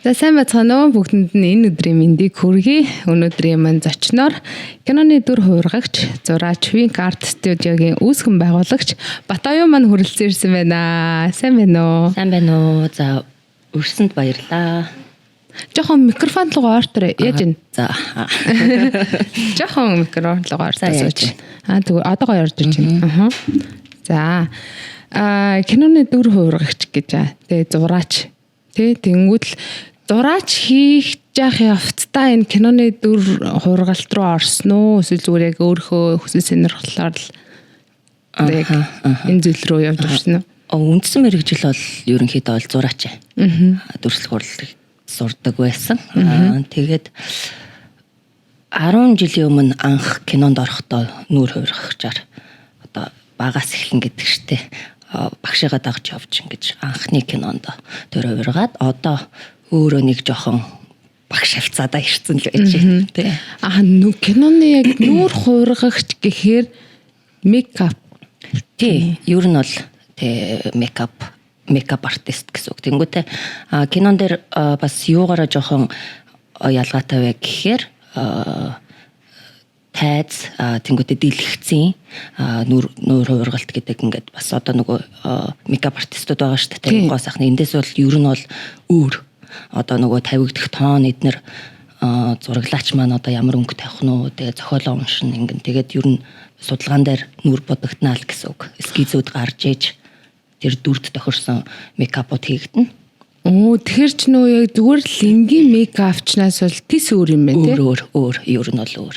За сайн байцгаана уу бүгдэнд нь энэ өдрийн мэндийг хүргэе. Өнөөдрийн маань зочноор киноны дүр хуургагч, зураач Wink Art Studio-гийн үүсгэн байгуулагч Батаюун маань хүрэлцэн ирсэн байна. Сайн байна уу? Сайн байна уу? За өрсөнд баярлаа. Жохон микрофон руу ортор яаж вэ? За. Жохон микрофон руу ортосооч. Тэгвэл одоо гоё орж иж байна. За. Киноны дүр хуургагч гэж тэгээ зураач. Тэнгүүд л зураач хийх жах явцдаа энэ киноны дүр хуургалт руу орсон уу? Эсвэл зүгээр яг өөрөө хүсэл сонирхлоор л энэ зүйл рүү явж ирсэн үү? Үндсэн мэргэжил бол ерөнхийдөө бол зураач. Дүрслэх хурлыг сурдаг байсан. Тэгээд 10 жилийн өмнө анх кинонд орохдоо нүүр хуургагчаар одоо багаас эхлэн гэдэг штеп. Багшигаа дагж явж ингэж анхны кинонд төр хувиргаад одоо өөрөө нэг жоохон багш авцаадаа ирсэн л байж байна тий. Киноны яг нүүр хуургагч гэхээр мейкап тий ер нь бол тий мейкап артист гэсэн үг. Тэнгүүтээ кинон дээр бас юугаараа жоохон ялгаатай вэ гэхээр тайз тэнгүүтээ дэлгэцэн нүүр хуургалт гэдэг ингээд бас одоо нөгөө мейкап артистууд байгаа шүү дээ. Гоо сайхны эндээс бол ер нь бол өөр одоо нөгөө тавигдах тоон эднэр зураглаач маань одоо ямар өнгө тавих нь уу тэгээ зохиолоо уншин ингээд тэгээд ер нь судалгаан дээр нүүр бодогднаа л гэсэн үг. Эскизүүд гарч иж тэр дүрд тохирсон мейкапууд хийгдэнэ. Тэгэхээр ч нөө яг зүгээр л энгийн мейкапчнаас бол тис өөр юм байна тий. Өөр ер нь бол өөр.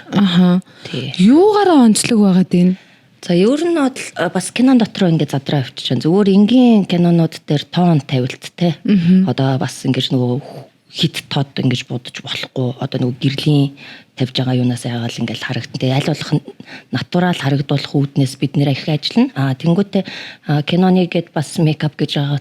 Тий. Юугаараа онцлог байгаад байна? За ер нь бол бас кинон дотроо ингээд задраа авчиж. Зүгээр энгийн кинонууд дээр тоон тавилт тий. Одоо бас ингэж нөгөө хит тод ингэж будаж болохгүй. Одоо нөгөө гэрлийн тавьж байгаа юунаас яагаал ингээл харагдана. Тэгээ аль болох натурал харагдуулах үүднээс бид нэр их ажиллана. Тэнгүүтээ киноны гээд бас мейкап гэж байгаа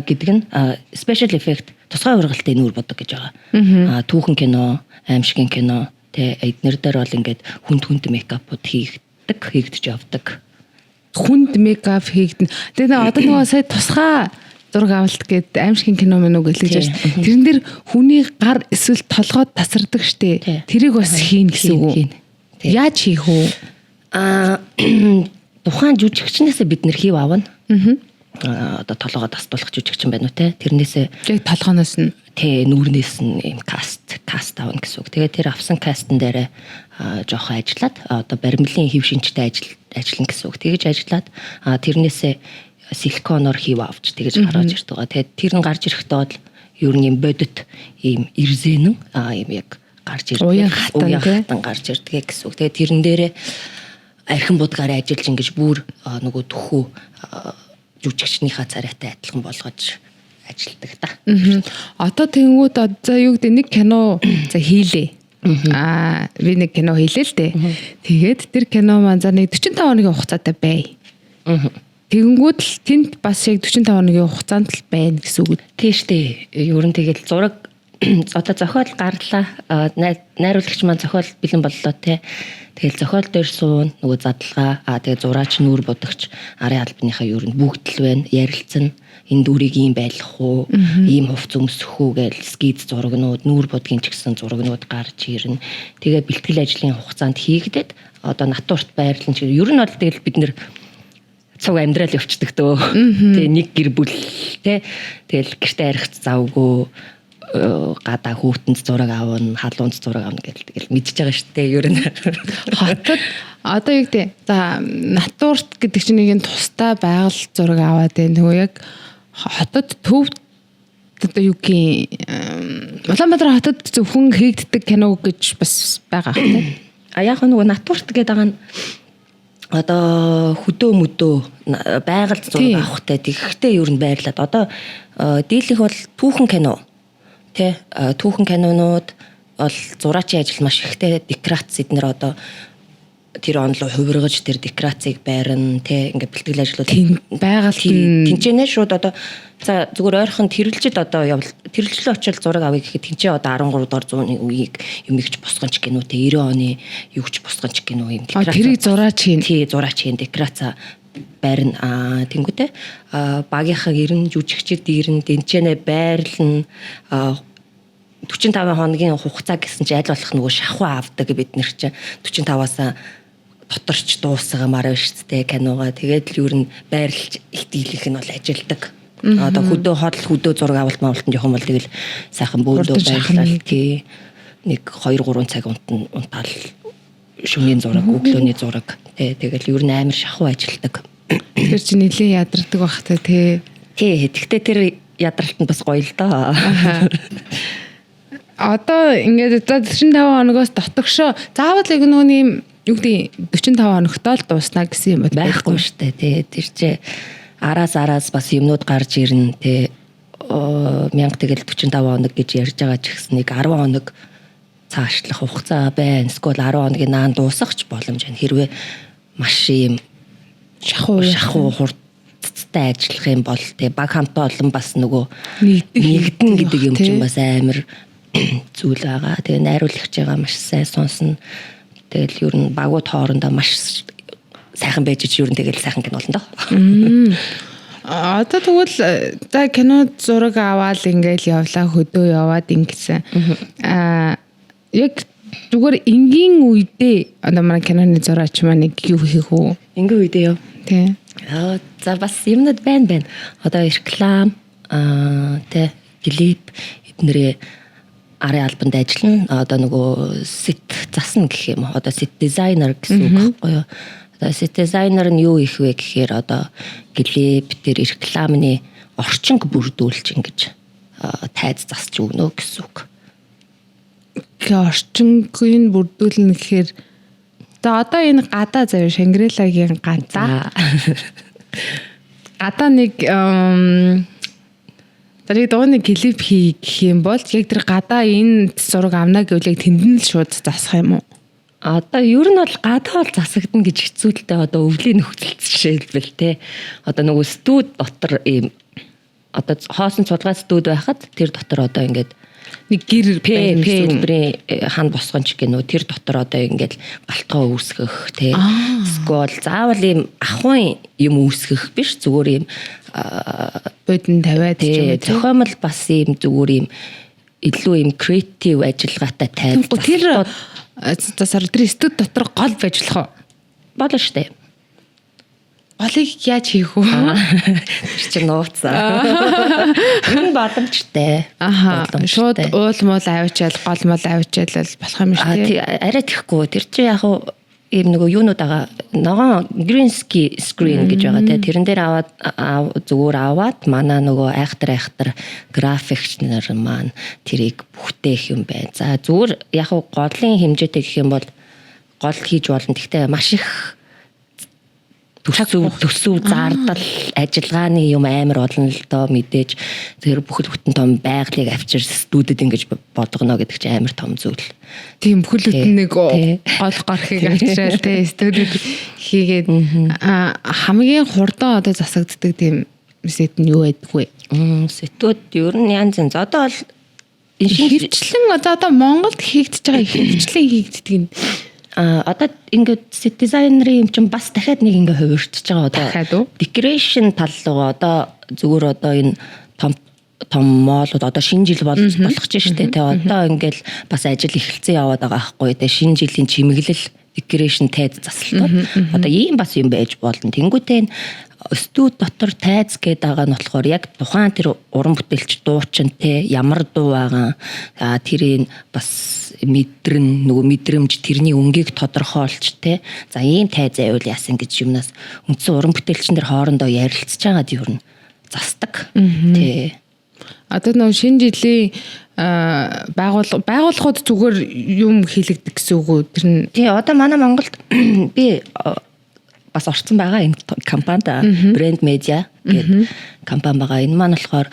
гэдэг нь special effect тусгай ургалтын нүүр бодог гэж байгаа. Түүхэн кино, аимшигын кино тэ эднэр дээр бол ингээд хүнд мейкапууд хийгдэж явдаг. Хүнд мейкап хийгдэн. Тэгээ одоо нөгөө сая тусгай зураг авалт гээд аимшигын кино мөн үг хэлж байна. Тэрэн дээр хүний гар эсвэл толгойд тасардаг штэ. Тэрийг бас хийн гэсэн үг. Яаж хийх вэ? Тухайн жүжигчнээсээ бид нэр хийв авна. Одоо толгойд тасдуулах жүжигчин байна уу те. Тэрнээсээ яг толгооноос нь нүүрнээс нь юм каст авна гэсэн үг. Тэгээ тэр авсан кастн дээр жоохон ажиллаад одоо баримлын хэв шинжтэй ажиллана гэсэн үг. Тэгэж ажиллаад тэрнээсээ силиконоор хийв авч тэгэж гаргаж ирдэг байгаа. Тэгээд тэр нь гарч ирэхдээ бол ер нь юм бодит ийм ирзэнэн ийм яг гарч ирдэг. Уян гарч ирдэг гэсэн үг. Тэгээд тэрэн дээрээ архин будгаар ажиллаж ингэж бүр нөгөө төхөө жүжигчнийхаа царайтай адилхан болгож ажилладаг та. Одоо тэнгууд за юу гэдэг нэг кино за хийлээ. Би нэг кино хийлээ л дээ. Тэгээд тэр кино маань за нэг 45 хоногийн хугацаатай бай. Тэгэнгүүт л тэнд бас яг 45 хоногийн хугацаанд л байна гэсэн үг. Тийш дээ. Ер нь тэгэл зураг одоо зохиол гарлаа. Найруулагч маань зохиол бэлэн боллоо те. Тэгэл зохиол дээр суун нөгөө задлага тэгээ зураач нүүр бодогч арын албаныхаа ер нь бүгд л байна. Ярилцсан энэ дүрийг ийм байлгах уу, ийм хувц өмсөх үү гэж скиз зурагнууд, нүүр бодгийн ч гэсэн зурагнууд гарч ирнэ. Тэгээ бэлтгэл ажлын хугацаанд хийгдээд одоо натурт байрлан ч ер нь бол тэгэл бид нэр цуг амьдрал явцдаг дөө. Тэгээ нэг гэр бүл тэ тэгэл гэртээ арихц завгүй гадаа хүүтэнд зураг аавна, халуунд зураг аавна гэдэг мэдчихэж байгаа шүү дээ. Ер нь хотод одоо юу гэдэг. За натурт гэдэг чинь нэг тустай байгаль зураг аваад байна. Нөгөө яг хотод төв одоо юу гэх Улаанбаатар хотод зөвхөн хийгддэг кино гэж бас байгаа хэрэг. Яг нөгөө натурт гэдэг байгаа нь одоо хөдөө мөдөө байгаль зураг авахтай тэгэхдээ ер нь байрлаад одоо дийлэх бол түүхэн кино тэ түүхэн кинонууд бол зураачийн ажил маш ихтэй декорац эднэр одоо тэр онлоо хувиргаж тэр декорацийг байрна тэ ингээд бэлтгэл ажлууд байгаль тэнцэнэ шууд одоо за зүгээр ойрхон тэрэлжид одоо тэрэлжлээ очил зураг авъя гэхэд тэнцээ одоо 13 дор 100-ны үеийг юмэгч босгонч гинүү тэ 90 оны юуч босгонч гинүү юм декорац тэрийг зураач хийн декораца байрна тэнгуүтэй багийнхаа 90 жүжигчид ирэн тэнцэнэ байрлна 45 хоногийн хугацаа гэсэн чинь аль болох нөгөө шахуу авдаг бид нэр чинь 45-аас доторч дуусгамаар шүү дээ киногаа. Тэгээд л ер нь байрлаж ихтийлэх нь бол ажилдаг. Одоо хөдөө зураг авалт маавалтанд явах юм бол тэгэл сайхан бөөдөө байрлал тий 1-2-3 цаг унтаал шөнийн зураг, өглөөний зураг тий тэгэл ер нь амар шахуу ажилдаг. Тэр чинь нэлээд ядардаг бах та тий. Тий гэхдээ тэр ядралт нь бас гоё л доо. Одоо ингээд 45 хоногоос дотогшоо заавал яг нөгөө юу гэдэг 45 хоногтоо л дуусна гэсэн юм байхгүй шүү дээ тий. Тэр чинь араас бас юмнууд гарч ирнэ тий. Мянга тэгэл 45 хоног гэж ярьж байгаа ч гэсэн нэг 10 хоног цаашлах хугацаа байна. Эсвэл 10 хоногийн наан дуусах ч боломж байна. Хэрвээ маш юм шахуу хурдтай ажиллах юм бол тий баг хамтаа олон бас нөгөө нэгдэн гэдэг юм чинь бас амар зүйл байгаа. Тэгээ найруулагчгаа маш сайн сонсно. Тэгэл ер нь багууд хоорондоо маш сайхан байж ч ер нь тэгэл сайхан кино болно доо. Одоо тэгвэл за кино зураг аваад ингээл явлаа хөдөө яваад ингэсэн. Яг зүгээр энгийн үедээ одоо манай киноны зураач маань юу хийх үү? Энгийн үедээ юу? Тий. За бас юмнууд байна. Одоо реклам тий клип эднэрээ арын албанд ажиллана. Одоо нөгөө сет засна гэх юм. Одоо сет дизайнер гэсэн үг байхгүй юу? Одоо сет дизайнер нь юу их вэ гэхээр одоо клип дээр рекламны орчинг бүрдүүлж ингэж тайз засч өгнө гэсэн үг. Орчингийн бүрдүүлнэ гэхээр за одоо энэ гадаа заяа Шангрилагийн гадаа нэг тэрийг дууны клип хийх гэх юм бол яг тэр гадаа энэ зураг авна гэвэл яг тэнд нь л шууд засах юм уу? Одоо ер нь бол гадаа бол засагдана гэж хэцүүлтэй одоо өвлийн нөхцөл жишээлбэл те. Одоо нөгөө студ дотор ийм одоо хоосон цулгаа студ байхад тэр дотор одоо ингээд нэг гэр хэлбэрийн хан босгонч гэнүү тэр дотор одоо ингээд галтгоо үүсгэх те. Скол заавал ийм ахуйн юм үүсгэх биш зүгээр ийм бодин тавиад ч юм уу зохиомл бас ийм зүгээр ийм илүү ийм креатив ажиллагаатай тайлбар. Тэр засаар тэр студ дотор гол байж болох уу? Болно штэ. Голыг яаж хийх вэ? Тэр чинь нууцаа. Энэ боломжтой. Шууд уул муул авчаал гол мол авчаал болох юм шүү дээ. Арай тэхгүй. Тэр чинь яг ийм нөгөө юунууд байгаа ногоон green screen гэж байгаа те. Тэрэн дээр зүгээр аваад манай нөгөө айхтар графикч нар маань тэрийг бүтээх юм байна. За зүгээр яг голын хэмжээтэй гэх юм бол гол хийж болно. Гэхдээ маш их төсөв зардал ажиллагааны юм амар олон л доо мэдээж тэр бүхэл бүтэн том байгалыг авчир студид ингэж болгоно гэдэг чинь амар том зүйл. Тийм бүхэл бүтэн нэг гол гарахыг авчирал те студид хийгээд хамгийн хурдан одоо засагддаг тийм сет нь юу байдаг вэ? Сетүүд ер нь янз янз. Одоо бол хөвчлэн одоо Монголд хийгдэж байгаа хөвчлэн хийгддэг нь одоо ингээд set дизайнерын юм чинь бас дахиад нэг ингээ хувирчж байгаа одоо decoration тал руу одоо зүгээр одоо энэ том моолууд одоо шинэ жил болох ч штэ тэ одоо ингээл бас ажил эхэлсэн яваад байгаа байхгүй тэ шинэ жилийн чимэглэл decoration тайз засалтууд одоо ийм бас юм байж болно. Тэнгүүтээ студ дотор тайз гэдэг байгаа нь болохоор яг тухайн тэр уран бүтээлч дуучин те ямар дуу байгаа тэрийг бас мэдрэмж тэрний өнгийг тодорхойлж те за ийм тайз аюул яасан гэж юмнаас үндсэн уран бүтээлчин нар хоорондоо ярилцж байгаад юу н засдаг те одоо нөө шинэ жилийн байгууллагууд зүгээр юм хийлэгдэх гэсэн үг үү тэр нь тий одоо манай Монголд би бас орцсон байгаа энэ компанид брэнд медиа гэдэг компани байгаа. Энэ маань болохоор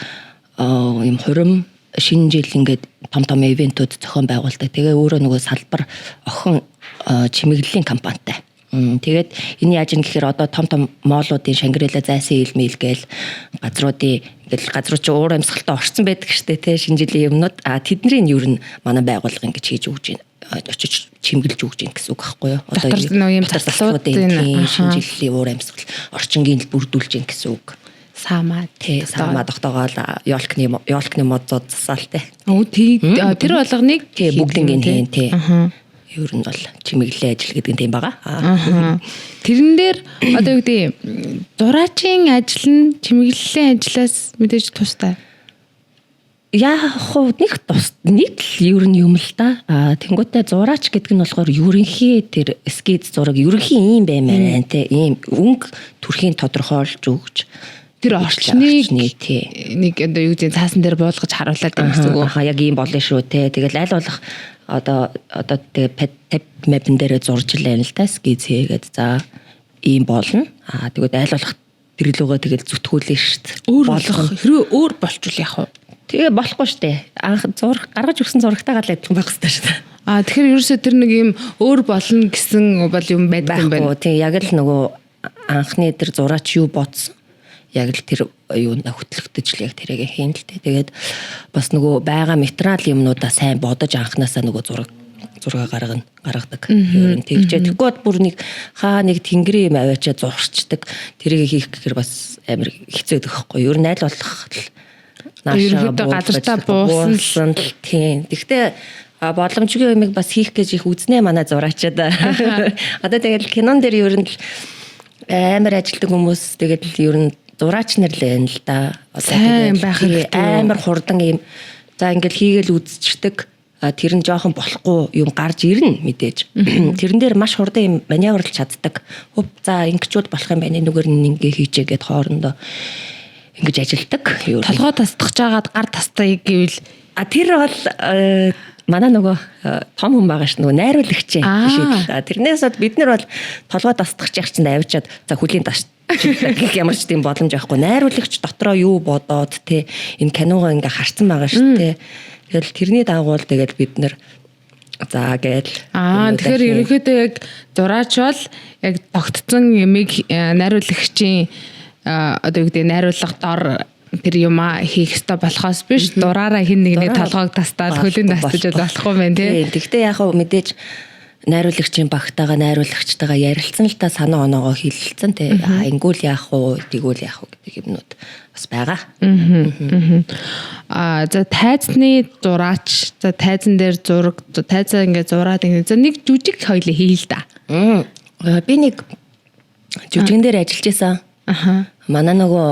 юм хурим шинэ жил ингээд том ивентүүд зохион байгуулдаг. Тэгээ өөрөө нөгөө салбар охин чимэглэлийн компанитай. Тэгээд энэ яаж юм гэхээр одоо том моолуудын Шангрила зайсан илмэл гээл газруудын ингээл газрууд чи уур амьсгалтай орцсон байдаг штэ тий шинэ жилийн юмнууд тэдний юу н манай байгууллага ингэж хийж өгч байна. Очиж чимгэлж өгч ин гэсэн үг байхгүй юу? Одоо юм таслуудын шинэ жилийн уур амьсгал орчингийн бүрдүүлж ин гэсэн үг. саамаа тогтоогоол ёолкны модод засаалтай. Тэр болгоныг бүгднийг тий. Ер нь бол чимэглэлийн ажил гэдэг нь тийм байгаа. Тэрэн дээр одоо юу гэдэг зураачийн ажил нь чимэглэлийн ажлаас мэдээж тустай. Яг нэг л ер нь юм л да. Тэнгуүтэ зураач гэдэг нь болохоор ерөнхий тэр скиз зураг ерөнхий юм баймаар те ийм өнгө төрхийн тодорхойлж өгч тэр орчныг нэг одоо юу гэдэг цаасан дээр буулгаж харуулад байгаа гэсэн үг. Яг ийм болно шүү те. Тэгэл аль болох одоо тэгээ мапн дээр зурж лээ л да скиз хийгээд за ийм болно. Тэгвэл аль болох тэрлүүгээ тэгэл зүтгүүлнэ шүү дээ. Хэрвээ өөр болчвол яах вэ? Тэгээ болохгүй шүү дээ. Анх зураг гаргаж өгсөн зурагтайгаа л адилхан байх хэрэгтэй шүү дээ. Тэгэхээр ерөөсөө тэр нэг юм өөр болно гэсэн бол юм байдаг юм байна. Тийм яг л нөгөө анхны тэр зураач юу бодсон. Яг л тэр юунд хөтлөгдөж л яг тэрийг хийн л дээ. Тэгээд бас нөгөө байгаа материал юмнуудаа сайн бодож анханасаа нөгөө зураг гаргадаг. Ер нь тэгжээ. Тэгвэл бүр нэг тэнгэрийн юм аваачаа зурчдаг. Тэрийг хийх гэхээр бас амар хэцүү байхгүй. Ер нь аль болох ерөнхийдөө газартаа буусан л тийм. Гэхдээ боломжгүй юмыг бас хийх гэж их үзнэ манай зураачаад. Одоо тэгэл кинон дээр ер нь амар ажилтдаг хүмүүс тэгэл ер нь зураач нар л байна л да. Сайн байх амар хурдан юм. За ингээл хийгээл үзчихдэг. Тэр нь жоохон болохгүй юм гарч ирнэ мэдээж. Тэрэн дээр маш хурдан юм маневрлж чаддаг. За ингэчүүд болох юм байна. Нүгээр нь ингээ хийчээгээд хоорондоо ингэж ажилдаг. Толгой тасдах жагаад гар тастая гэвэл тэр бол манай нөгөө том хүн байгаа ш нөгөө найруулагч юм. Тэрнээс бид нар бол толгой тасдах яг чинь авчиад за хөлийн тас гэх ямар ч тийм боломж байхгүй. Найруулагч дотроо юу бодоод те энэ киногоо ингээ харсан байгаа ш те. Тэгэл тэрний дагуу тэгэл бид нар за гээл. Тэгэхээр ерөнхийдөө яг зураач бол яг тогтцсон ямиг найруулагчийн одоо юу гэдэг найруулга дор тэр юма хийх ёстой болохоос биш дураараа хин нэгний толгойг тастаад хөлийн тастаж болохгүй мэн тий. Тэгвэл яг хөө мэдээж найруулагчийн багтаага найруулагчтайгаа ярилцсан л та санаа оноогоо хэлэлцэн тий. Ингүүл яах вэ, тэгүүл яах вэ гэдэг юмнууд бас байгаа. За тайзны зураач, за тайзан дээр зураг, тайзаа ингээ зураад ингээ за нэг жүжиг хоёлоо хийл да. Би нэг жүжигэн дээр ажиллаж байсан. Манай нөгөө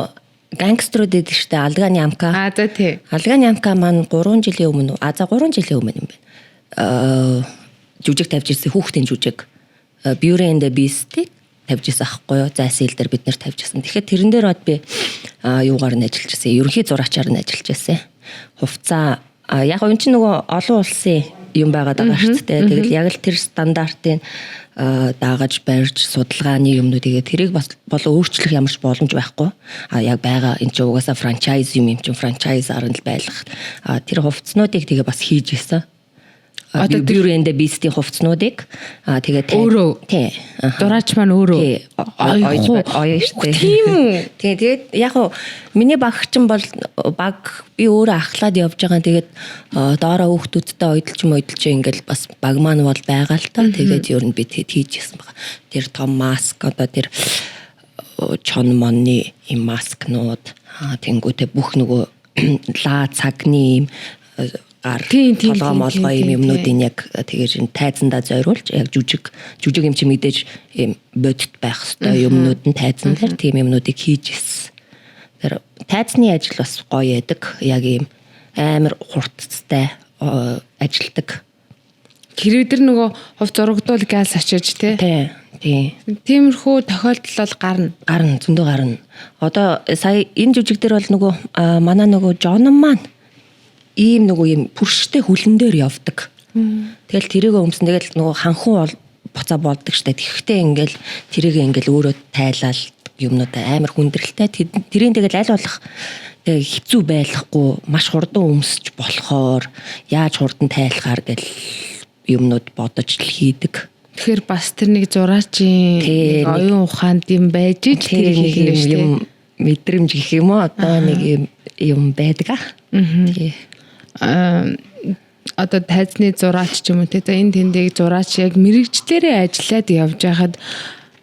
гангструуд гэдэг штэ Алгааны амка. За тий. Алгааны амка маань 3 жилийн өмнө за 3 жилийн өмнө юм байна. Жүжиг тавьж ирсэн хүүхдийн жүжиг. Beauty and the Beast-ийг тавьж ирсэн аахгүй юу? Зайсэл дээр бид нэр тавьж ирсэн. Тэгэхээр тэрэн дээр бод би юугаар нь ажиллаж ирсэн. Ерөнхий зураачаар нь ажиллаж ирсэн. Хувцаа яг энэ чинь нөгөө олон улсын юм байгаад байгаа шүү дээ. Тэгэл яг л тэр стандартын дагаж барьж судалгааны юмнуудыг тэрийг бас өөрчлөх ямар ч боломж байхгүй. Яг байгаа энэ ч угаасаа франчайз юм чинь франчайзаар нь л байлгах. Тэр хувцснуудыг тэгээ бас хийж исэн. Одоо Beauty and the Beast-ийн хувцснуудыг тэгээ өөрөө тий. Дураач маань өөрөө оё штэ. Тийм үү. Тэгээд яг хуу миний багчин бол баг би өөрөө ахлаад явж байгаа. Тэгээд доороо хүүхдүүдтэй ойдолч ингээл бас баг маань бол байгаа л та. Тэгээд ер нь би хийж ирсэн байгаа. Тэр том маск одоо тэр чон монны юм маскнууд тэнгуүтэй бүх нөгөө лаа цагны юм толгой молгой юмнуудын яг тэгээд тайзандаа зориулж яг жүжиг юм чи мэдээж юм бодит байх хэвээр юмнууд нь тайзан дээр тийм юмнуудыг хийж ирсэн. Тэр тайзны ажил бас гоё яадаг. Яг юм амар хурцтай ажилдаг. Хэрвээ тэр нөгөө хувь зурагдвал газ очиж тий. Тиймэрхүү тохиолдол бол гарна зөндөө гарна. Одоо сая энэ жүжиг дээр бол нөгөө манай нөгөө Жон маань ийм нөгөө юм пүрштэй хүлэн дээр явдаг. Тэгэл тэрийгээ өмсөн тэгэл нөгөө ханхуу бол буцаа болдог штэ. Тэгэхдээ ингээл тэрийгээ ингээл өөрөө тайлал юмнуудаа амар хүндрэлтэй. Тэрийн тэгэл аль болох хэцүү байхгүй маш хурдан өмсөж болохоор яаж хурдан тайлахаар гэл юмнууд бодож л хийдэг. Тэгэхээр бас тэр нэг зураачийн оюун ухаанд юм байж тэр юм мэдрэмж гэх юм уу одоо нэг юм байдаг. Одоо тайзны зураач ч юм уу те энэ тэндийг зураач яг мэрэгчлэрээ ажиллаад явж байхад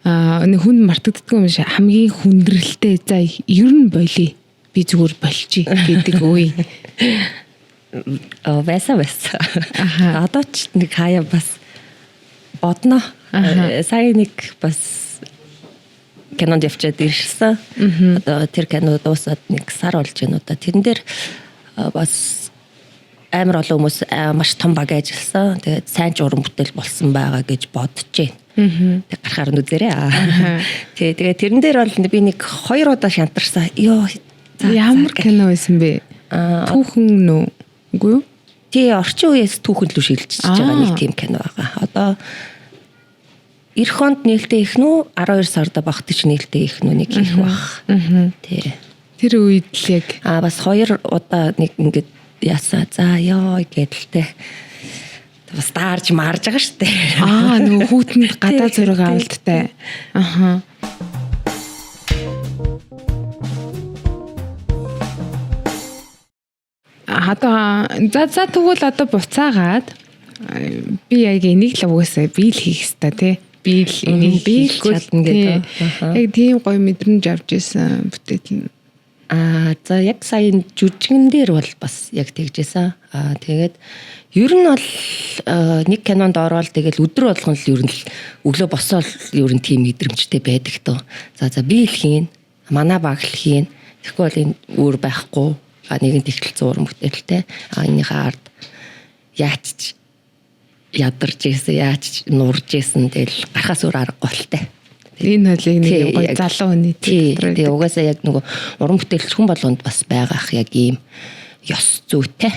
нэг хүн мартагддгүй юм шиг хамгийн хүндрэлтэй за ер нь болий би зүгээр болчих гэдэг үе байсан. Одоо ч нэг хаяа бас бодно. Сая нэг бас кинонд явчаад ирсэн. Одоо тэр кино дуусаад нэг сар болж байна удаа. Тэрэн дээр бас амар олон хүмүүс маш том баг ажилласан. Тэгээд сайн ч уран бүтээл болсон байгаа гэж бодож байна. Тэг гарахаар нүзэрээ. Тэгээд тэрэн дээр бол би нэг 2 удаа шантарсан. Ёо ямар кино байсан бэ? Түүхэн нөө үгүй юу? Тий орчин үеэс түүхэн лүү шилжиж байгаа нэг тийм кино байгаа. Одоо эх хонд нээлттэй их нүү 12 сарда багтаж нээлттэй их нүү нэг их баг. Тий. Тэр үед л яг бас 2 удаа нэг ингээд ясаа за ёо гэдэлтэй. Бас таарж марж байгаа штэ. Нөгөө хүүтэнд гадаа зураг авалттай. Одоо за тэгвэл одоо буцаагаад би яг энийг л угаасаа биел хийх хэрэгтэй тий. Биел энийг биел чадна гэдэг. Яг тийм гоё мэдрэмж авч ирсэн бүтээл нь. За яг сая жүжигэн дээр бол бас яг тэгжсэн. Тэгээд ер нь бол нэг кинонд ороод тэгэл өдөр болгон л ер нь өглөө босоод ер нь тийм мэдрэмжтэй байдаг тоо. За би л хийн. Манай баг л хийн. Тэгэхгүй бол энэ өөр байхгүй. Нэгэн тэгтэл зурм бүтээлтэй. Энийхээ ард яач ядарч ийсэн, яач нурж ийсэн тэгэл гарахаас өөр аргагүй л те. Энэ хөлийг нэг гоё залуу хүний тэгээ угаасаа яг нөгөө уран бүтээлч хүн болгонд бас байгаах яг ийм ёс зүйтэй.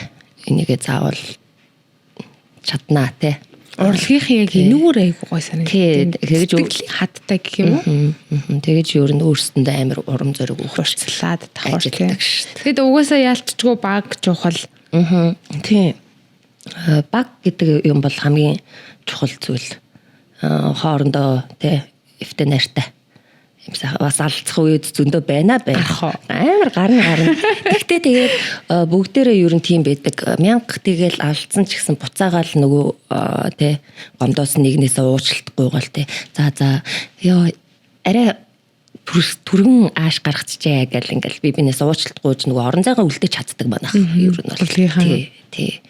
Энийгээ заавал чаднаа те. Урлагийнх яг энүүгээр айгуу гоё санагдав. Тэгэж хаттай гэх юм уу? Тэгэж ер нь өөрсөндөө амар урам зориг өгчлаад давхардаг шүү. Тэгэд угаасаа яалтчгүй баг чухал. Тийм. Баг гэдэг юм бол хамгийн чухал зүйл. Хоорондоо те эвтэ нартай. Бас алцах үед зөндөө байна. Амар гарна. Гэхдээ тэгээд бүгдээрээ ер нь тийм байдаг. 1000 тэгэл алдсан ч гэсэн буцаагаал нөгөө тэ гомдоос нэгнээсээ уучлалтгүй гол тэ. За ёо арай түргэн ааш гаргачихжээ гэл ингээл би бинээс уучлалтгүйж нөгөө орон зайгаа үлдээж чаддаг манайх. Ер нь бол тий.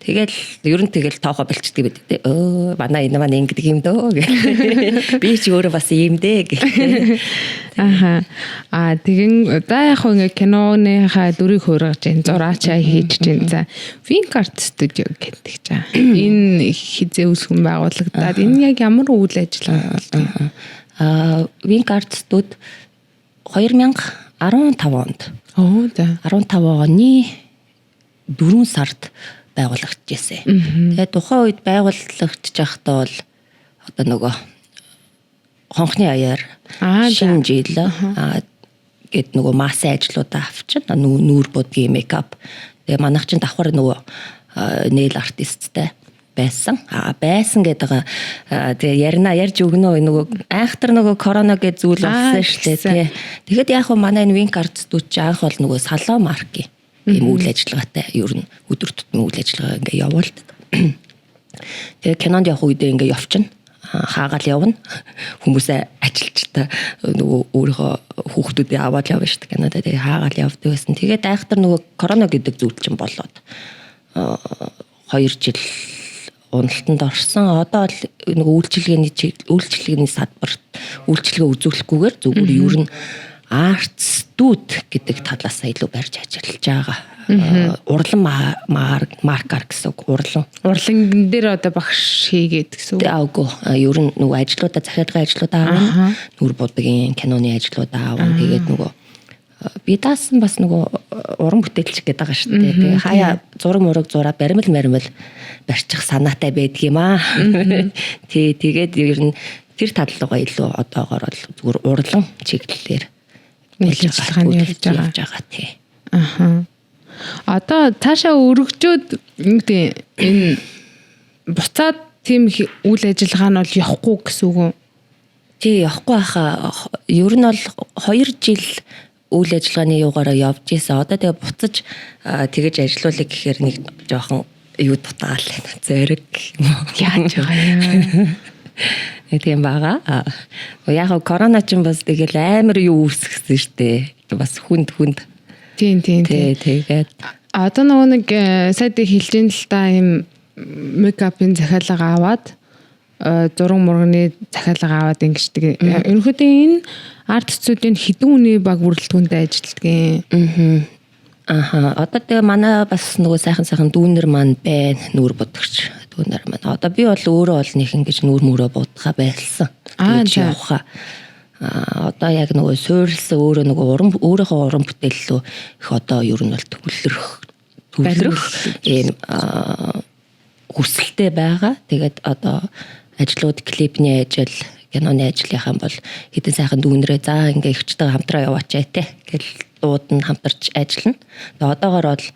Тэгэл тоохоо болчдөг бид тэ. Манай энэ маань ингэдэг юм дөө гэх. Би ч өөрөө бас юм дээ гэх. Тэгин за яг хөө киноныхаа дүрийг хуургаж ин зураачаа хийж ин за Wingart Studio гэдэг чаа. Энэ хизээ үсгэн байгуулагдаад энэ яг ямар үйл ажиллагаа болдог? Wingart Studio 2015 онд. За 15 оны 4 сард байгуулагдчихжээ. Тэгээд тухайн үед байгуулагдчих байхдаа бол одоо нөгөө хонхны аяар шинэ жил гэд нөгөө массын ажлуудаа авчина нүүр бодгийн мейкап. Тэгээ манайх чинь давхар нөгөө нэйл артисттэй байсан. Байсан гэдэг тэгээ ярьж өгнө нөгөө айхтар нөгөө корона гэж зүйл болсон шүү дээ. Тэгэхэд яг хөө манай энэ Wingart Studio анх бол нөгөө салон маркийн ийм үйл ажиллагаатай ер нь өдөр тутмын үйл ажиллагаа ингээ явуулдаг. Тэгээ кинонд явах үедээ ингээ явчихна. Хаагаал явна. Хүмүүсээ ажилчтай нөгөө өөрийнхөө хүүхдүүдээ аваад явна шүү дээ кинодаа. Тэгээ хаагаал явдаг байсан. Тэгээд айхтар нөгөө корона гэдэг зүйл чинь болоод 2 жил уналтанд орсон. Одоо л нөгөө үйлчилгээний садбарт үйлчилгээ үзүүлэхгүйгээр зүгээр ер нь артстууд гэдэг талаас илүү барьж ажиллаж байгаа. Урлан маркар гэсэн үг. Урлан дээр одоо багш хийгээд гэсэн үг. Аагүй. Ер нь нөгөө ажлуудаа захиалгын ажлуудаа авна. Нүр будгийн киноны ажлуудаа авна. Тэгээд нөгөө би даасан бас нөгөө уран бүтээлч гэдэг байгаа шүү дээ. Тэгээ хаяа зураг мураг зураа баримл барьчих санаатай байдаг юм аа. Тэгээд ер нь тэр таллуугаа илүү одоогоор бол зүгээр урлан чиглэлээр үйл ажиллагааны явж байгаа тий. Одоо цаашаа өргөжөөд энэ буцаад тийм их үйл ажиллагаа нь бол явахгүй гэсэн үг үү? Тий, явахгүй хаа. Ер нь бол 2 жил үйл ажиллагааны югаараа явж ийсэн. Одоо тэгээ буцаж тэгэж ажиллаулъя гэхээр нэг жоохон юу дутаал байна. Зориг яаж байгаа юм. Тийм байгаа. Яг корона ч бас тэгэл амар юу үүсгэсэн шүү дээ. Бас хүнд. Тийм. Тэгээд одоо нөгөө нэг сайд хэлж ин л та юм мейкапын захиалга аваад зураг мурганы захиалга аваад ингэждэг. Ерөнхийдөө энэ арт-цуудын хэдэн үний баг бүрэлдэхүүнтэй ажилладаг. Одоо тэгээ манай бас нөгөө сайхан дүүнер маань байна. Нүүр бодогч дүүнер маань. Одоо би бол өөрөө бол нэг ингэж нүүр мөрөө будгаа байлсан. Тэгж явхаа. Одоо яг нөгөө суурилсан өөрөө өөрийнхөө уран бүтээллөө их одоо ер нь бол төвлөрөх ийм хүсэлтэй байгаа. Тэгээд одоо ажлууд клипний ажил, киноны ажлынхан бол хэдэн сайхан дүүнрээ за ингээ ихчтэйгээ хамтраа яваач те гэл дууд нь хамтарч ажиллана. Тэгээд одоогоор бол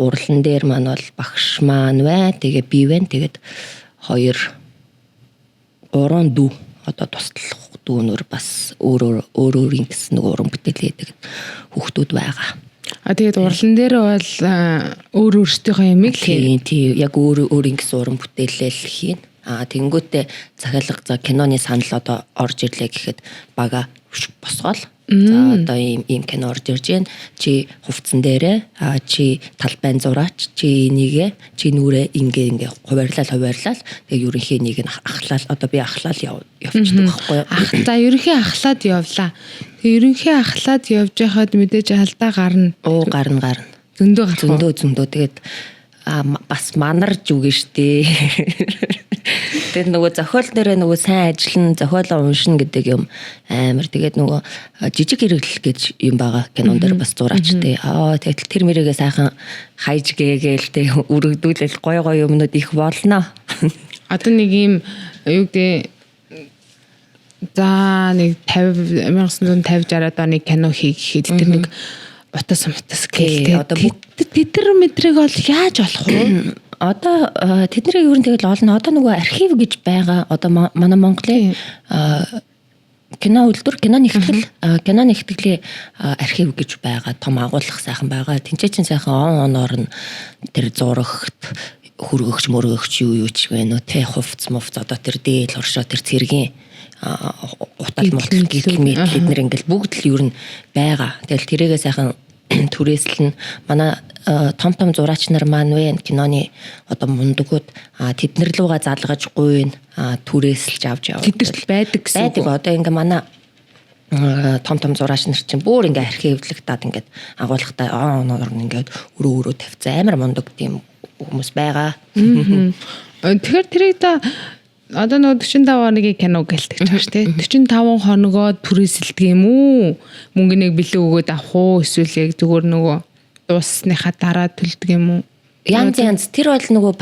урлан дээр маань бол багш маань бай. Тэгээ би байна. Тэгээд 2-3 дүү одоо туслах дүүнөр бас өөрийн гэсэн нэг уран бүтээлээ гэдэг хүүхдүүд байгаа. Тэгээд урлан дээр бол өөрсдийнхөө ямиг тийм яг өөрийн гэсэн уран бүтээлээ л хийн. Тэнгүүтээ захиалга за киноны санал одоо орж ирлээ гэхэд бага босгоол. За одоо ийм кино орж ирж байна. Чи хувцсан дээрээ чи талбайн зураач чи энийгээ чи нүрээ ингээ хуваарлал тэгээ ерөнхий нэг нь ахлал одоо би ахлал явчихдаг байхгүй юу? За ерөнхий ахлаад явлаа. Тэгээ ерөнхий ахлаад явж байхад мэдээж алдаа гарна. Гарна. Зөндөө тэгээд бас манарж үгэн штэ. Тэгээд нөгөө зохиол нэрээ нөгөө сайн ажиллана, зохиолоо уншина гэдэг юм амар. Тэгээд нөгөө жижиг хэрэглэл гэж юм байгаа кинон дээр бас зураачтэй. Тэгээд тэр мэрийгээ сайхан хайж гээгээл тэ өргөдүүлэл гой юмнууд их болно. Одоо нэг юм юу гэдэг за нэг 1950-60 оны кино хийхэд тэр нэг утас гээл одоо тэдэр мэдрэг бол яаж болох вэ? Одоо тэдний ер нь тэгэл олно. Одоо нөгөө архив гэж байгаа. Одоо манай Монголын кино үйлдвэр, киноны ихтгэлийн архив гэж байгаа. Том агуулга сайхан байгаа. Тэнцээчин сайхан оноор нь тэр зурагт хөргөгч юу ч вэ нөө тэ хувц одоо тэр дээл оршоо тэр цэргийн утал мотл гэлмэд тэднэр ингээл бүгд л ер нь байгаа. Тэгэл тэрийгээ сайхан түрээслэн манай том зураач нар маань вэ киноны одоо мундагуд тэднэр луга залгаж гуйн түрээсэлж авч яваад тэдэрт байдаг гэсэн. Байдаг. Одоо ингээ манай том зураач нар чинь бүр ингээ архивлагдаад ингээд агуулгатай оноор ингээд өрөө тавьсан амар мундаг тийм хүмүүс байгаа. Тэгэхээр тэрийг одоо нөгөө 45 оны кино гэлдэг ч бааш тий 45 хоногоо түрээсэлдэг юм уу? Мөнгөнийг бэлэг өгөөд авах уу? Эсвэл яг зүгээр нөгөө дуусныхаа дараа төлдөг юм уу? Янз тэр бол нөгөө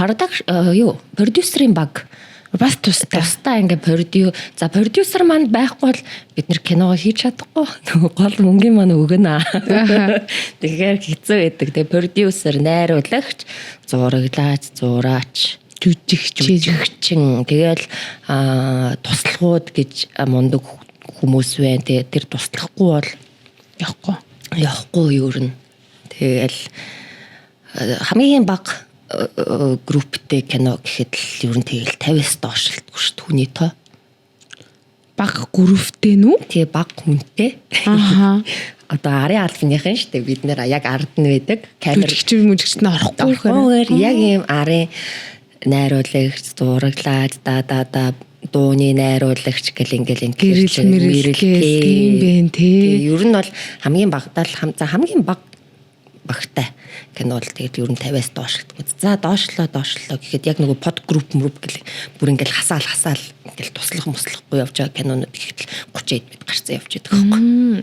продюсерийн баг бас тусдаа ингээ продюсер маань байхгүй бол бид нэр киногоо хийж чадахгүй. Нөгөө гол мөнгөний маань өгнө. Тэгэхээр хэцүү байдаг. Тэгээ продюсер, найруулагч, зураач, жүжигчин тэгэл туслахууд гэж мундаг хүмүүс байна. Тэгээ тэр туслахгүй бол явахгүй юу юм. Тэгэл хамгийн бага групптэй кино гэхэд л ер нь тэгэл 50-аас доош л шүү түүний тоо. Бага групптэй нү? Тэгээ бага хүнтэй. Одоо арын албаныхан шүү дээ. Бид нэр яг ард нь байдаг. Камер жүжигчд нь орохгүй гэхээр яг ийм арын найруулагч, зураглаач, дууны найруулагч гэл ингээл мэрэлтэй юм бэ тий. Ер нь бол хамгийн хамгийн багтай кино л тэгээд ер нь 50-аас доош гэдэг. За доошлоо гэхэд яг нөгөө под групп гэл бүр ингээл хасаал ингээл туслахгүй явж байгаа кинонууд ихэд 30 хэд гарцсан явж байдаг байхгүй.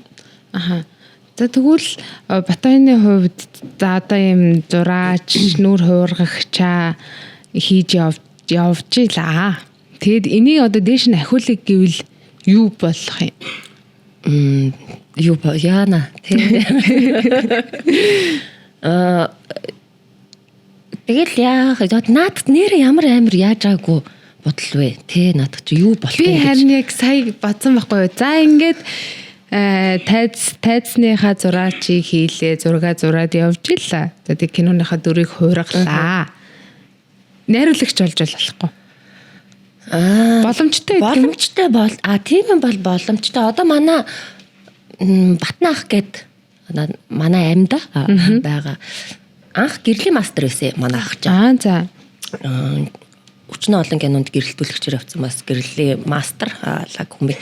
За тэгвэл Батбаяны хувьд за одоо юм зураач, нүур хуургагчаа хийж явж илаа. Тэгэд энийг одоо дээш нь ахиулах гэвэл юу болох юм? Яана тий. Тэгэл надад нэр ямар амар яаж байгаагүй бодол вэ? Тэ надад чи юу болох юм? Би харин яг сая бодсон байхгүй юу? За ингээд тайзныхаа зураачийг хийлээ, зураад явж илаа. За тэг киноныхаа дүрийг хуургалаа. Найруулагч болж болохгүй. Боломжтой тийм юм бол боломжтой. Одоо манай Батнаах гээд манай амьда байгаа. Анх гэрлийн мастер байсан манай ах чинь. За. Өчнө олон кинонд гэрэлтүүлэгчээр авсан бас гэрлийн мастер лаг хүн.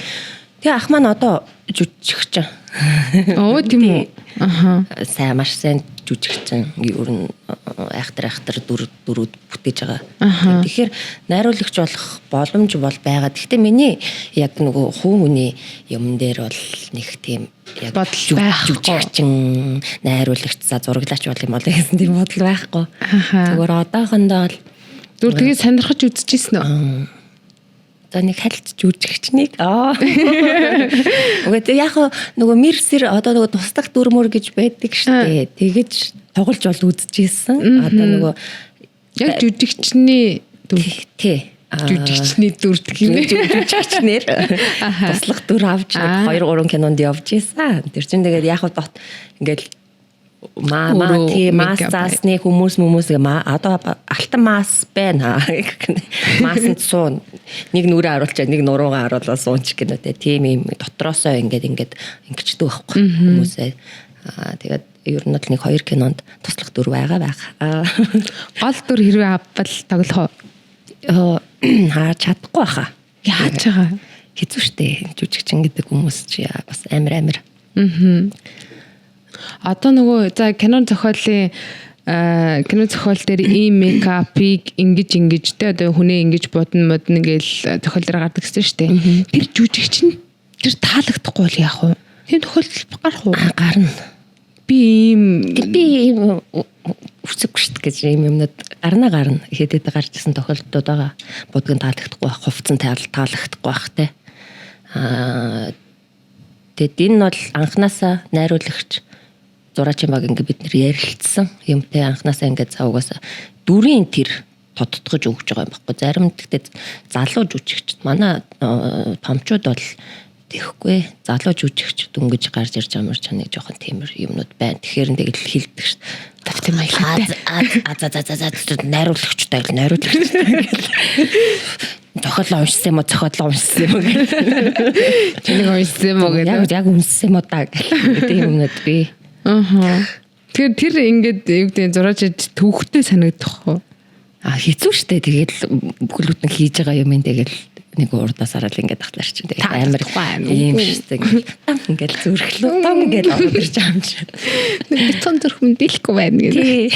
Тэгээ ах маань одоо жүжигчин. Тийм үү. Сайн маш сайн жүжигчин. Ер нь айхтар дөрүүд бүтээж байгаа. Тэгэхээр найруулагч болох боломж бол байгаа. Гэхдээ миний яг нөгөө хүн хүний юм дээр бол нэг тийм яг жүжигчин найруулагч зураглаач бол юм болоо гэсэн тийм бодол байхгүй. Зүгээр одоохондоо л зүр тэгээ сонирхож үзчихсэн үү? За нэг хальт жүжигчнийг үгүй яг нөгөө мэрсэр одоо нөгөө тусдах дүрмөр гэж байдаг штэ. Тэгэж тоглож бол үзчихсэн. Одоо нөгөө яг жүжигчний тий жүжигчний дүр жүжигчнэр туслах дүр авч 2-3 кинонд явж ийсэн. Тэр чинь тэгээд яг ингээд мас заасны хүмүүс одоо алтан мас байна. Масанд суун. Нэг нүрээ харуулчаа, нэг нуруугаа харуулаа суунч гэнэ. Тийм юм дотроосоо ингээд ингэчдэг байхгүй хүмүүсээ. Тэгээд ер нь л нэг 2 кинонд туслах дүр байгаа. Гол дүр хэрвээ авбал тоглох уу? Хаач чадахгүй баха. Яаж байгаа? Хэцүү шттэ. Жүжигчин гэдэг хүмүүс чи бас амар. Одоо нөгөө за кино зохиолын кино зохиол дээр ийм мейкапыг ингэж те одоо хүнээ ингэж бодно гээл зохиол дээр гардаг гэсэн шүү дээ. Тэр жүжигчин тэр таалагдахгүй бол яах вэ? Тийм тохиолдол гарах уу? Гарна. Би ийм үсэггүй шүү дээ гэж ийм юмнууд гарна. Хэдэд гарчсан тохиолдлууд байгаа. Будгийн таалагдахгүй байх, хувцсан таалагдахгүй байх те. Тэгэд энэ бол анханасаа найруулагч зураачин баг ингээд бид нэр ярилцсан юмтай анханасаа ингээд цавгаас дүрийн тэр тодтгож өгч байгаа юм баггүй. Зарим тэгтээ залуу жүжигчд манай томчууд бол тэхгүй залуу жүжигчд өнгөж гарч ирж байгаа мөр чаныг жоохон тиймэр юмнууд байна. Тэгэхээр тэгэл хилдэг ш. тавтай маягтай. Найруулагчтай зохиолоо уншсан юм уу гэх. Тэнийг уншсан юм уу гэдэг. Яг уншсан юм уу та гэдэг юмнууд би. Тэр ингээд юу гэдэг зураач төвхтэй санагдах уу? Хэцүү шттэ. Тэгээд бүхлүүд нь хийж байгаа юм тэгэл нэг урдаас хараад ингээд ахлаар чинь амар юм шттэ. Ингээд зүрхлөө том ингээд ороод ирж байгаа юм шиг. Битон зүрх мэдээлэхгүй байна гэдэг.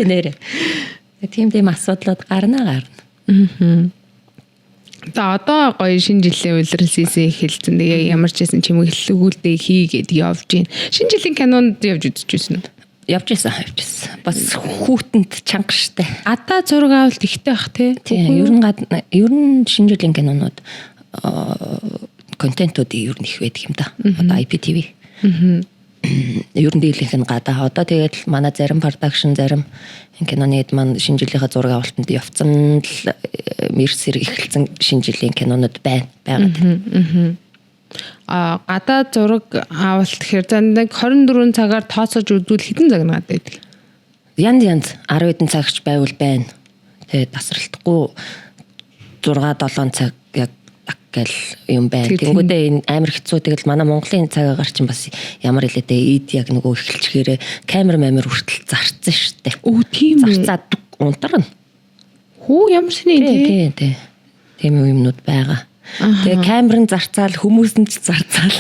Нэрэ. Тийм асуудлууд гарна. За одоо гоё шинэ жилийн улирал сизээ эхэлсэн. Тэгээ ямар ч байсан чимэг хэллэгүүлдэ хийгээд явж гин. Шинэ жилийн кинонд явж үзчихсэн үү? Явж байсан. Бас хүүтэнд чанга штэ. Адаа зураг авалт ихтэй бах тий. Ер нь шинэ жилийн кинонууд контентууд ер нь их байдаг юм да. Одоо IPTV. Ер нь дийлийнх нь гадаа. Одоо тэгээд манай зарим продакшн зарим киноны маань шинэ жилийнхаа зураг авалтанд явцсан л мэрсэр эхэлсэн шинэ жилийн кинонууд байгаа. Гадаа зураг авалт гэхээр зандаа 24 цагаар тооцоож үзвэл хэдэн цаг нагаад байдаг? Янз 10 хэдэн цагч байвал байна. Тэгээд тасралтгүй 6-7 цаг яг гэл юм байна. Тэнгүүдээ энэ амар хэцүү. Тэгэл манай Монголын цагаагаар чинь бас ямар хэлээд эд яг нөгөө эхэлчихээрээ камер хүртэл зарцсан штэ. Тийм үү. Зарцаад унтарна. Хөө ямар сони тий. Тийм юмнууд байгаа. Тэгээ камерын зарцаал хүмүүс нь ч зарцаал.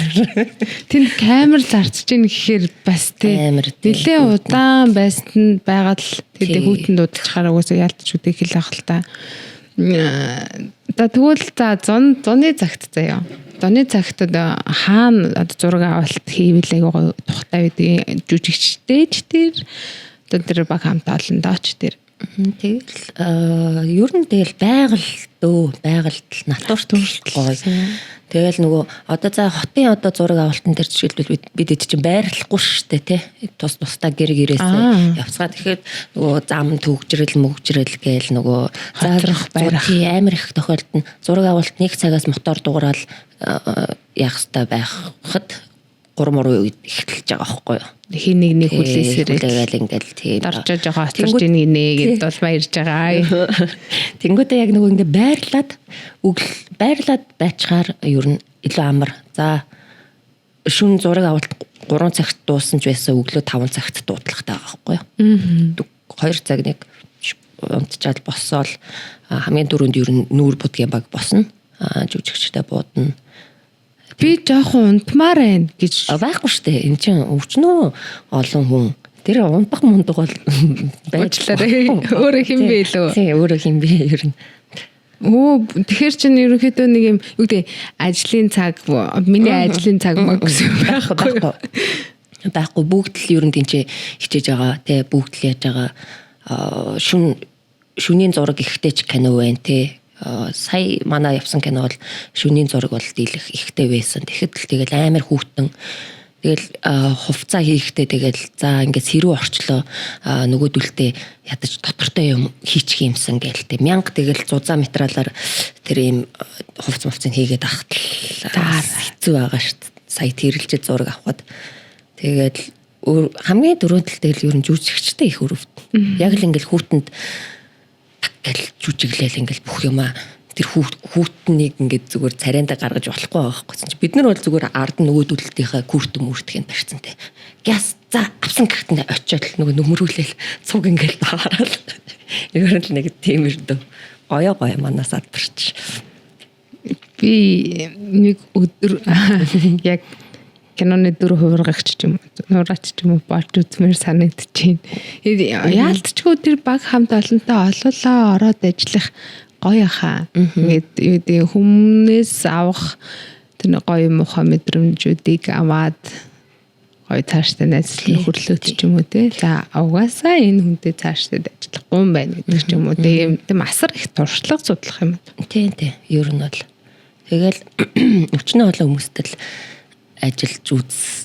Тэнд камер зарцж ийн гэхээр бас тий нэлээ удаан байсанд байгаад л тэгээ хүүтэнд удажхаар угаасаа яалтч үтэй хэл ах л та. Тэгвэл за зуны цагт заяа. Зуны цагт хаана зураг авалт хийвэл аягаа тухтай байдаг жүжигчтэй ч тэр тэр баг хамтаа олондооч тэр. Тэгэл ер нь тэгэл байгальд натурт гоё. Тэгэл нөгөө одоо за хотын зураг авалтан дээр жишээлбэл бид чинь байрлахгүй шүү дээ тий. Тусдаа гэрээсээ явцгаа. Тэгэхээр нөгөө зам төгжрэл гээл нөгөө заалрах байрах амар их тохиолдолд зураг авалт 1 цагаас мотор дуурал явах хэрэгтэй байхад 3 3 үед эхэлж байгаа байхгүй юу. Хин нэг хүлээсээрээ ингээл тийм дорчоо жоо хоцорч ийн гинэ гэд бол баярж байгаа. Тэнгүүдээ яг нөгөө ингээ байрлаад байчаар ер нь илүү амар. За шүн зураг авалт 3 цагт дууссан ч байсан өглөө 5 цагт дуудлахтай байгаа байхгүй юу. 2 цаг нэг унтчаал боссоол хамгийн дөрөнд ер нь нүүр будгийн баг босно. Жүжигчтэй буудна. Би жоохон унтмаар байна гэж байхгүй штэ. Энд чинь өвчнөө олон хүн. Тэр унтах мундаг бол байжлаарэ. Өөрөө хин бэ лөө? Тийм, өөрөө хин бэ ер нь. Тэгэхээр чинь ерөнхийдөө нэг юм юу гэдэг ажлын цаг, миний ажлын цаг маг гэсэн байхгүй. Бүгд л ер нь тийч хичээж байгаа. Тэ бүгд л яаж байгаа. Шүнийн зураг ихтэй ч кино байна те. Сая манай явсан кино бол шүнийн зураг бол дийлэх ихтэй байсан. Тэгэхэд л тэгэл амар хүүтэн тэгэл хувцаа хийхдээ тэгэл за ингээд сэрүү орчлоо нөгөөдөлтөө ядаж дотортой юм хийчих юмсан гээл те 1000 тэгэл 100 метралаар тэр ийм хувцмовцыг хийгээд ахтал хэцүү байгаа шүү дээ. Сая тэрэлж зураг авахад тэгэл хамгийн дөрөвдөл тэгэл ер нь жүжигчтэй их өрөвд. Яг л ингээд хүүтэнд гэл жүжиглээл ингээл бүх юмаа тэр хүүтнийг ингээд зүгээр царайндаа гаргаж болохгүй байгаа байхгүй. Бид нар бол зүгээр ард нөгөөдөлтийнхээ күртэн мөртгөнд барьцантай. Гяс за авсан гэхдээ очиод нөгөө нөмрүүлээл цуг ингээл даарал. Ер нь нэг тийм өрдөө гоё манаас адварч. Би нэг өдөр яг киноны дүр хувиргагч ч юм уу нураач ч юм уу болж үзмээр санагдчихээн. Яалтчгүй тэр баг хамт олонтой олоолаа ороод ажиллах гоё хаа. Ингээд юу хүмүүнээс авах тэр гоё муухай мэдрэмжүүдийг аваад гоё цаашдаа найзлах хөрлөөт ч юм уу те. За угаасаа энэ хүнтэй цаашдаа ажиллахгүй юм байна гэдэг ч юм уу. Тийм асар их туршлага судлах юм. Тийм. Ер нь бол тэгэл өчнөө олон хүмүүстэл ажиллаж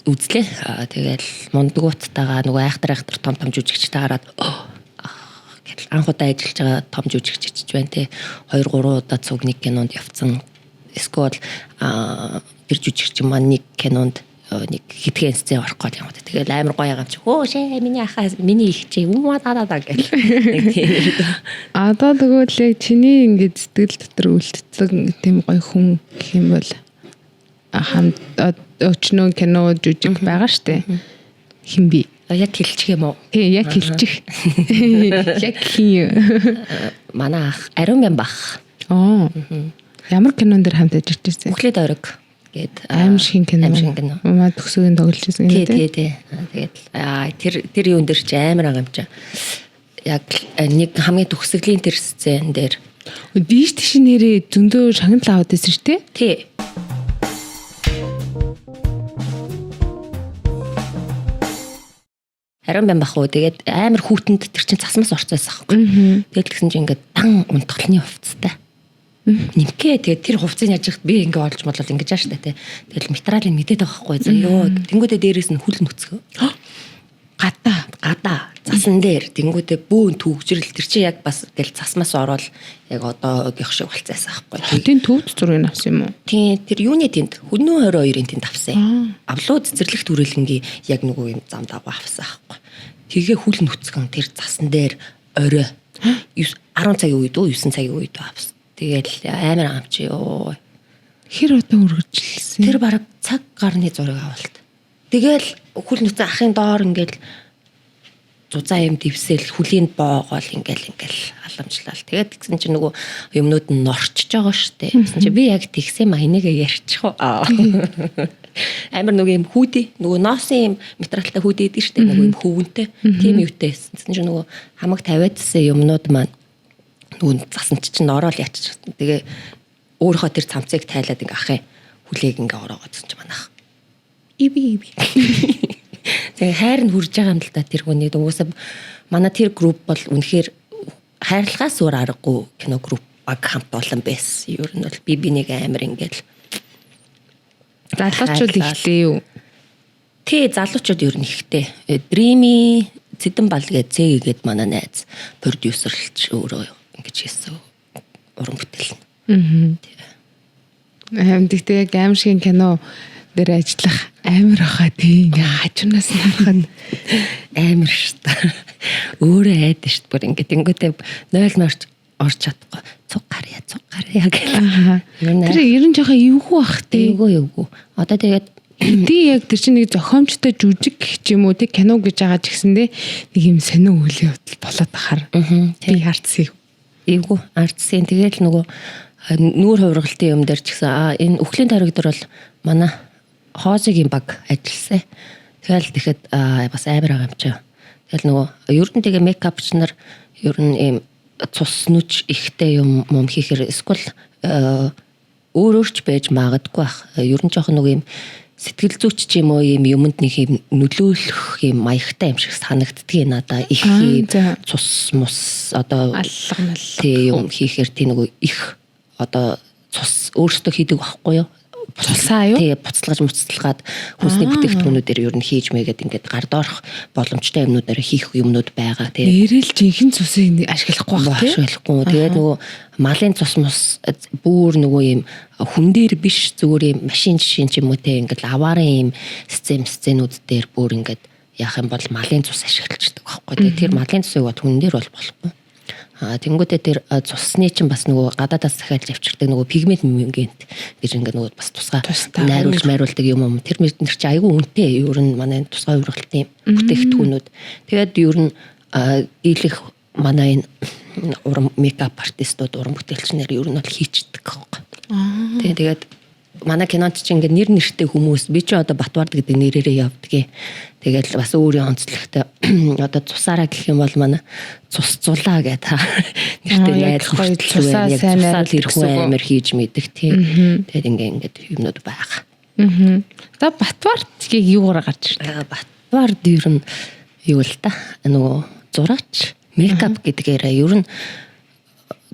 үзлээ. Тэгэл мундгууттайгаа нөгөө айхтар том жүжигчтэй хараад гэл анх удаа ажиллаж байгаа том жүжигчч байна те 2-3 удаа цуг нэг кинонд явцсан. Эсвэл тэр жүжигч маань нэг кинонд нэг хитгэн сцен орох гол юм. Тэгэл амар гоё юм чи. Шээ миний ахаа миний их чи даа гэл. Нэг тийм үү. Одоо тэгвэл яг чиний ингээд сэтгэл дотор үлдсэн тийм гоё хүн гэх юм бол хамт өчнөө кино жүжиг байгаа штэ. Хин би? Яг хэлчих юм уу? Тий, яг хэлчих. Яг хин. Манай ах Ариун бям бах. Ямар кинон дээр хамт ажиллаж ирсэн? Бүхлэд ориг гээд аимшиг кино. Маа төгсөгийн тоглож ирсэн гэдэг. Тий. Тэгээд тэр юун дээр ч амар байгаа юм чи. Яг нэг хамгийн төгсгөлийн тэр сцен дээр дийш тийш нэрээ зөндөө шагнал аваад байсан шүү дээ. Тий. Ариун бям бах уу. Тэгээд амар хүүтэнд тэр чин цасмас орцоос ахгүй. Тэгээд тэгсэн чинь ингээд дан унтгалны хувцастай. Нимкээ тэгээд тэр хувцсыг яаж ихт би ингээд олж бодлоо ингэж ааш та тий. Тэгэл материалыг мэдээд байгаа хгүй. Заяа. Тэнгүүдээ дээрээс нь хүл нүцгөө. Гадаа цасан дээр тэнгүүдээ бөөн төгжрөл тэр чи яг бас гэл цасмас ороод яг одоогийнх шиг болцаасан ахгүй. Тийм төвд зургийг авсан юм уу? Тийм тэр юуны тэнд Хүннүү 22-ын тэнд авсан. Авлуу цэцэрлэг төрөлнгийн яг нөгөө юм зам дагуу авсан ахгүй. Тэгээ хүл нүцгэн тэр цасан дээр орой 10 цагийн үед 9 цагийн үед авсан. Тэгэл амар амч ёо. Хэр удаа үргэлжилсэн? Тэр бараг цаг гарны зураг авалт. Тэгэл хүл нүцэн ахын доор ингээл зузаан юм дэвсэл хүлийн боогоол ингээл халамжлал. Тэгээд тэгсэн чинь нөгөө юмнууд нь норчж байгаа штэ. Тэгсэн чинь би яг тэгсэн ма энийгээ ярьчих уу. Амар нөгөө юм хүүдий нөгөө носын юм материалтай хүүдий гэдэг штэ. Нөгөө юм хөвөнтэй. Тийм юутай. Тэгсэн чинь нөгөө хамаг тавиадсан юмнууд маань нөгөө засан чинь ороод ячиж. Тэгээ өөрийнхөө тэр цамцыг тайлаад ингээ ахын хүлээг ингээ ороогоодсон чинь манайх. Иби. Тэгээ хайр нь хүрж байгаа юм л да тэр хүний. Угсаа манай тэр групп бол үнэхээр хайрлагаас өөр аргагүй кино групп баг хамт олон байсан. Ер нь бол би нэг амар ингээл залуучууд ихтэй юу? Тий, залуучууд ер нь ихтэй. Dreamy Цэдэн бал гэдэг манай найз продюсерлч өөрөө ингэж хийсэн уран бүтээл. Тэгтээ яг аимшигын кино дээр ажиллах Амар хаа тий ингээ хажуунаас нь харахад амар шүү дээ. Өөрөө айд шүү дээ. Бүр ингээ тэнгуүтэй 0 орч чадахгүй. Цуг гарья гэх. Тэр ер нь жоохон эвгүй бах тий. Эвгүй. Одоо тэгээд тий яг тэр чинь нэг зохиомжтой жүжиг гэх юм уу тий кино гэж байгаа ч гэсэндээ нэг юм сонио үйл явдал болоод ахаар. Тий харцсан. Эвгүй ардсын тэгээд нөгөө нүүр хувиргалтын юм дээр ч гэсэн энэ өхлийн тариг дээр бол манай хоозыгийн баг ажилласан. Тэгэл тэгэхэд бас амар байгаа юм чинь. Тэгэл нөгөө ер нь тэгээ мейкапч нар ер нь ийм цус нүч ихтэй юм хийхээр эсвэл өөрөөрч байж магадгүй бах. Ер нь жоохон нэг юм сэтгэл зүйч ч юм уу юм юмд нэг юм нөлөөлөх юм маягтай юм шиг санагддгийг надаа их цус мус одоо аллага тий юм хийхээр тий нэг их одоо цус өөртөө хийдэг байхгүй юу? Цусаа юу? Тий буцалгаж муцалгаад хүнсний бүтээгдэхүүнүүдээр ер нь хийж мэйгээд ингээд гард орох боломжтой юмнуудаар хийх юмнууд байгаа тий. Нэрэл жинхэнэ цусыг ашиглахгүй байх тий. Ашиглахгүй. Тэгээд нөгөө малын цус мус бүр нөгөө юм хүн дээр биш зүгээр юм машин жишин ч юм уу тий ингээд аваарын юм сценүүд дээр бүр ингээд яах юм бол малын цус ашиглаждаг байхгүй тий. Тэр малын цусыг бод хүн дээр бол болохгүй. Тэнгүүтээ тэр цусны чинь бас нөгөө гадаадаас захиалж авчирдаг нөгөө пигмент мэгэнт гэж ингээд нөгөө бас тусгай найруулдаг юм юм. Тэр мэр чи айгүй үнэтэй ер нь манай тусгай ургалтын бүтээгдэхүүнүүд. Тэгээд ер нь дийлэх манай энэ уран мейкап артистууд уран бүтээлчнэр ер нь бол хийчдэг байхгүй. Тэгээд манай кинонд чинь ингээд нэр нэртэй хүмүүс би чи одоо Батбард гэдэг нэрээрээ явдгийг. Тэгэл бас өөрийн онцлогтой одоо цусаараа гэх юм бол манай цус зулаа гэдэг нэртэй найдах цусаа сайнаар ирэх амар хийж мэддэг тийм. Тэгээд ингээд юмнууд байгаа. За Батбардыг юугаар гарч ирдэг? Батбард ер нь юу л та нөгөө зураач мейкап гэдгээрээ ер нь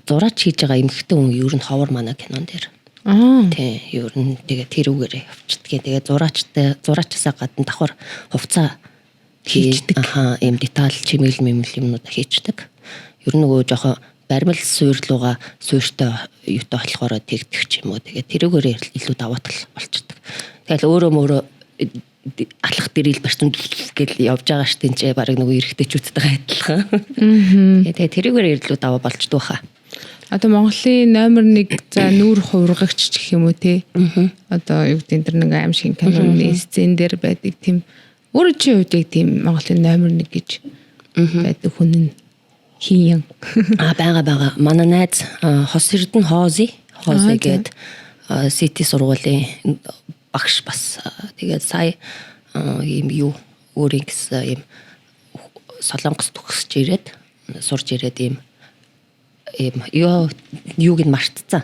зураач хийж байгаа эмэгтэй хүн ер нь ховор манай кинон дээр. Тий, ер нь тэгээ тэрүүгээрээ явчихдаг. Тэгээ зураачсаа гадна давхар хувцас хийдэг. Ийм деталь чимээл юмнууд хийдэг. Ер нь нөгөө жоохон баримл суйрлууга суйртай юутай болохоор тэгдэг ч юм уу. Тэгээ тэрүүгээрээ илүү даваатал болчихдог. Тэгэл өөрөө алах дэрэл барьсан гэл явж байгаа ш тэнцээ баг нөгөө эргэжтэйчүүдтэй адилхан. Тэгээ тэрүүгээрээ илүү даваа болчдөг хаа. Одоо Монголын номер 1 за нүүр хувиргагч гэх юм уу те. Одоо юу гэдэг тэр нэг аим шиг киноны сцен дээр байдаг тийм өөрөө чи үдэг тийм Монголын номер 1 гэж байдаг хүн нь хийн. Бага. Манай найз Хос Эрдэнэ Хоози гээд сити сургуулийн багш бас тэгээд сая ийм юу өөрийн гэсэн ийм Солонгос төгсөж ирээд сурж ирээд ийм юуг нь мартцсан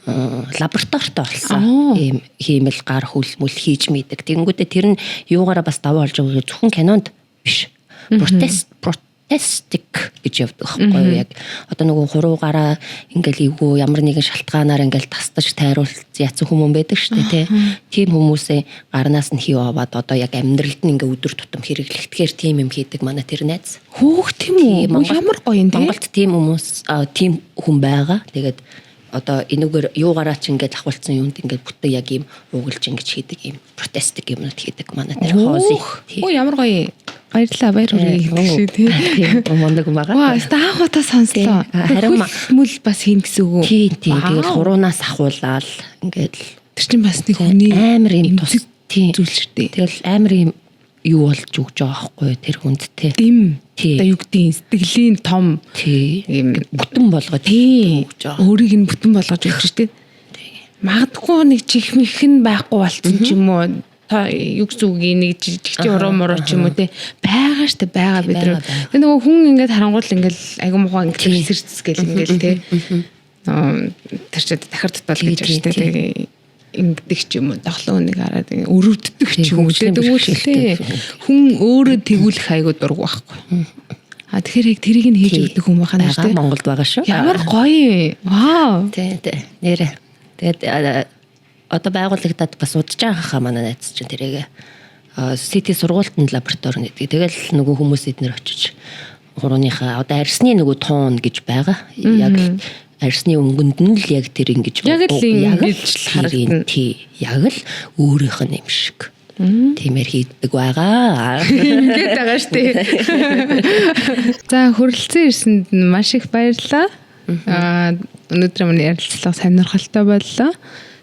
лабораторитой болсон ийм хиймэл гар хөлмөл хийж мэддэг. Тэнгүүдээ тэр нь юугаараа бас даваа олж байгаа зөвхөн кинонд биш. Протестик гэж явдаг байхгүй юу? Яг одоо нөгөө хуруугаараа ингээл эвгүй ямар нэгэн шалтгаанаар ингээл тастаж тайруулж яцсан хүмүүс байдаг шүү дээ тий. Тийм хүмүүсээ гарнаас нь хий аваад одоо яг амьдралд нь ингээ өдөр тутам хэрэглэхтгэхэр тийм юм хийдэг манай тэр найз. Хөөх тийм үү? Ямар гоё юм тий. Монголд тийм хүмүүс тийм хүн байгаа. Тэгээд одоо энүүгээр юугаараа ч ингээд ахвалцсан юмд ингээд бүтэн яг ийм уугалж ингэж хийдэг ийм протестик юмнууд хийдэг манай тэр хоози. Оо ямар гоё. Баярлалаа баяр хүргэе тий. Мондог байгаа. Ваа, стаахуудаа сонслоо. Харин мөл бас хийн гэсэн үг. Тийм. Тэгээд хуруунаас ахуулаад ингээд тэр чинь бас нэг хүний амар юм тус зүйлчтэй. Тэгэл амар юм юу болж өгч байгаа байхгүй тэр хүнд те. Дэм. Одоо юу гэдгийг сэтгэлийн том ийм бүтэн болгоод өгч байгаа. Өөрийг нь бүтэн болгож өгч штэ. Магадгүй нэг чихмэх нь байхгүй болцсон ч юм уу. Та юу гэсэн үг нэг жигчээ уруу муруу ч юм уу те. Байгаа штэ байгаа бид нар. Тэгээ нөгөө хүн ингээд харангуул ингээд айгу мухаа ингээд сэрцгээл ингээд те. Тэр ч дахир татвал гэж штэ тэгээ ингэдэг ч юм уу тоглоом нэг хараад өрөвддөг ч юм уу тэгвэл хүн өөрөө тэгүүлэх айгуу дургу байхгүй. Тэгэхээр яг тэрийг нь хийж өгдөг хүн байгаа нэ шүү дээ. Монголд байгаа шүү. Ямар гоё. Вау. Тий. Нэрэ. Тэгээд одоо байгууллагадад бас удаж байгаа хаа манай найз чинь тэрийг сити сургуультанд лаборатори нэгдэг. Тэгэл нөгөө хүмүүс эднэр очиж хурууныхаа одоо арьсны нөгөө туун гэж байгаа. Яг арьсны өнгөнд нь л яг тэр ингэж яг л ингэж харагдана. Тий. Яг л өөрийнх нь юм шиг. тиймэр хийдэг байгаа. Ингээд байгаа шүү дээ. За хүрэлцэн ирсэнд нь маш их баярлалаа. Өнөөдөр манай ярилцлага сонирхолтой боллоо.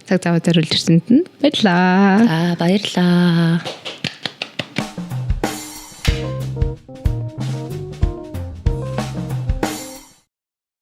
Цаг зав зориулж ирсэнд нь баярлалаа. За баярлалаа.